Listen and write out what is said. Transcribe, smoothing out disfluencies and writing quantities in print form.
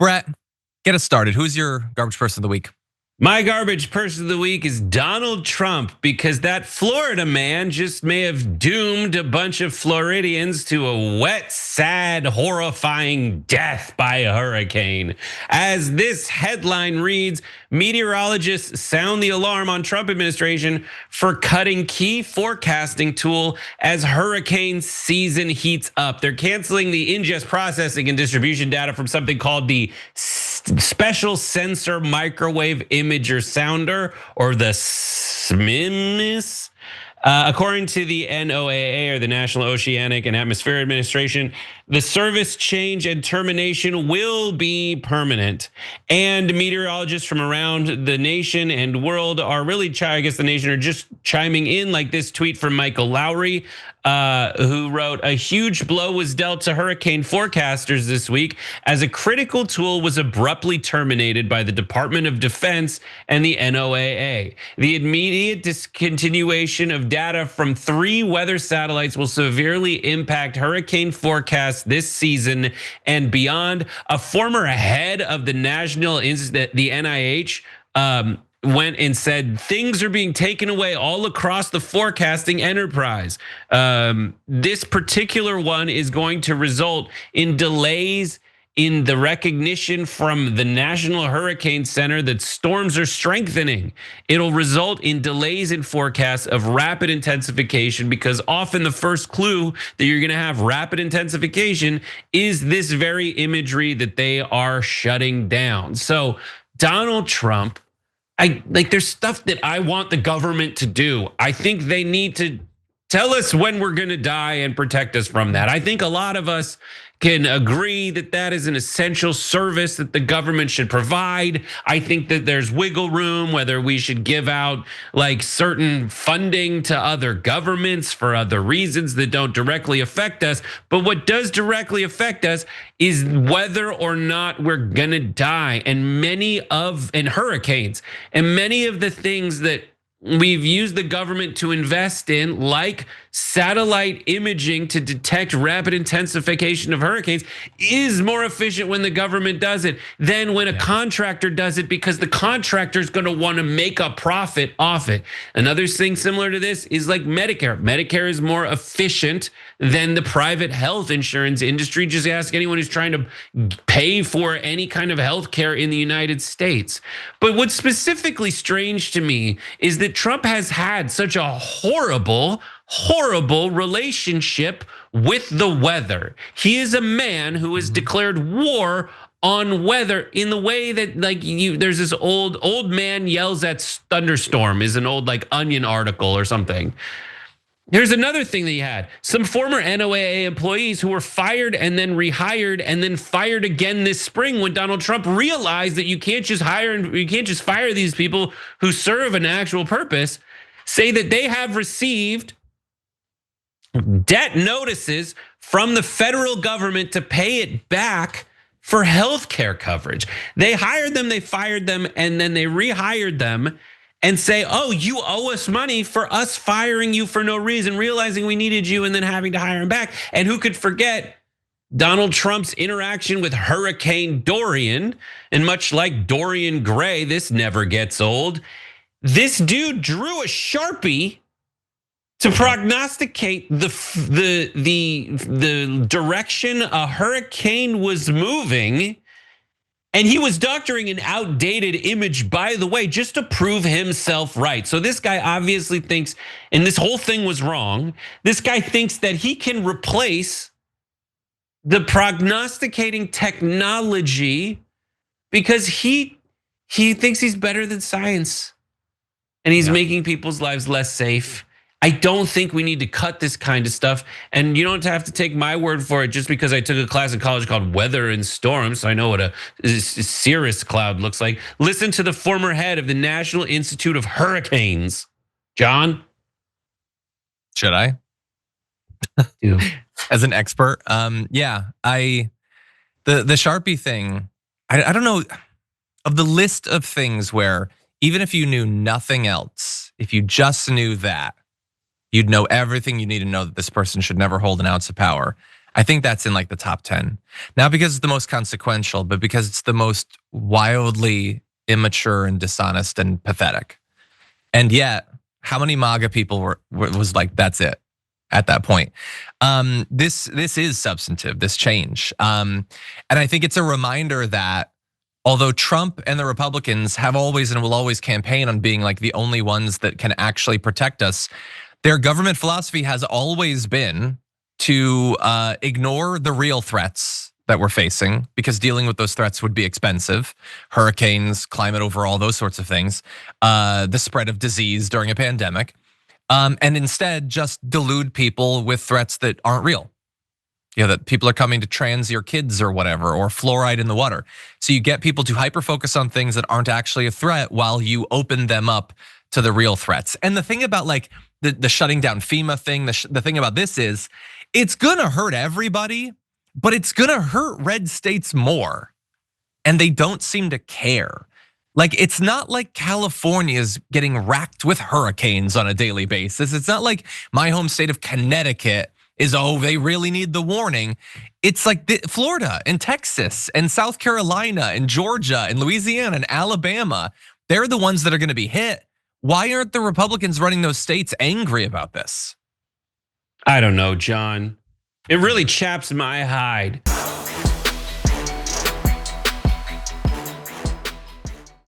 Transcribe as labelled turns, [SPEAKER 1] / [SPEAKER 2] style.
[SPEAKER 1] Brett, get us started. Who's your garbage person of the week?
[SPEAKER 2] My garbage person of the week is Donald Trump, because that Florida man just may have doomed a bunch of Floridians to a wet, sad, horrifying death by a hurricane. As this headline reads, meteorologists sound the alarm on Trump administration for cutting key forecasting tool as hurricane season heats up. They're canceling the ingest, processing, and distribution data from something called the Special Sensor Microwave Imager Sounder, or the SMIMS. According to the NOAA, or the National Oceanic and Atmospheric Administration, the service change and termination will be permanent. And meteorologists from around the nation and world are really, I guess the nation are just chiming in, like this tweet from Michael Lowry, who wrote, "A huge blow was dealt to hurricane forecasters this week as a critical tool was abruptly terminated by the Department of Defense and the NOAA. The immediate discontinuation of data from 3 weather satellites will severely impact hurricane forecasts this season and beyond." A former head of the the NIH, went and said things are being taken away all across the forecasting enterprise. This particular one is going to result in delays in the recognition from the National Hurricane Center that storms are strengthening. It'll result in delays in forecasts of rapid intensification, because often the first clue that you're gonna have rapid intensification is this very imagery that they are shutting down. So Donald Trump, there's stuff that I want the government to do. I think they need to tell us when we're gonna die and protect us from that. I think a lot of us can agree that that is an essential service that the government should provide. I think that there's wiggle room whether we should give out like certain funding to other governments for other reasons that don't directly affect us. But what does directly affect us is whether or not we're gonna die. And hurricanes, and many of the things that we've used the government to invest in, like satellite imaging to detect rapid intensification of hurricanes, is more efficient when the government does it than when a contractor does it, because the contractor is going to want to make a profit off it. Another thing similar to this is like Medicare. Medicare is more efficient than the private health insurance industry. Just ask anyone who's trying to pay for any kind of health care in the United States. But what's specifically strange to me is that Trump has had such a horrible relationship with the weather. He is a man who has declared war on weather in the way that, like, there's this old man yells at thunderstorm, is an old like Onion article or something. Here's another thing that he had: some former NOAA employees who were fired and then rehired and then fired again this spring when Donald Trump realized that you can't just fire these people who serve an actual purpose, say that they have received debt notices from the federal government to pay it back for health care coverage. They hired them, they fired them, and then they rehired them and say, "Oh, you owe us money for us firing you for no reason, realizing we needed you and then having to hire them back." And who could forget Donald Trump's interaction with Hurricane Dorian? And much like Dorian Gray, this never gets old. This dude drew a Sharpie to prognosticate the direction a hurricane was moving. And he was doctoring an outdated image, by the way, just to prove himself right. So this guy obviously thinks, and this whole thing was wrong, this guy thinks that he can replace the prognosticating technology because he thinks he's better than science. And he's making people's lives less safe. I don't think we need to cut this kind of stuff. And you don't have to take my word for it just because I took a class in college called Weather and Storms, so I know what a cirrus cloud looks like. Listen to the former head of the National Institute of Hurricanes. John?
[SPEAKER 1] Should I? As an expert, the Sharpie thing, I don't know, of the list of things where even if you knew nothing else, if you just knew that, you'd know everything you need to know that this person should never hold an ounce of power. I think that's in like the top 10. Not because it's the most consequential, but because it's the most wildly immature and dishonest and pathetic. And yet, how many MAGA people was like, that's it at that point? This is substantive, this change. And I think it's a reminder that although Trump and the Republicans have always and will always campaign on being like the only ones that can actually protect us, their government philosophy has always been to ignore the real threats that we're facing, because dealing with those threats would be expensive. Hurricanes, climate overall, those sorts of things. The spread of disease during a pandemic. And instead just delude people with threats that aren't real. You know, that people are coming to trans your kids or whatever, or fluoride in the water. So you get people to hyper focus on things that aren't actually a threat while you open them up to the real threats. And the thing about like the shutting down FEMA thing, the thing about this is it's gonna hurt everybody, but it's gonna hurt red states more. And they don't seem to care. Like, it's not like California is getting racked with hurricanes on a daily basis. It's not like my home state of Connecticut is, oh, they really need the warning. It's like Florida and Texas and South Carolina and Georgia and Louisiana and Alabama. They're the ones that are gonna be hit. Why aren't the Republicans running those states angry about this?
[SPEAKER 2] I don't know, John. It really chaps my hide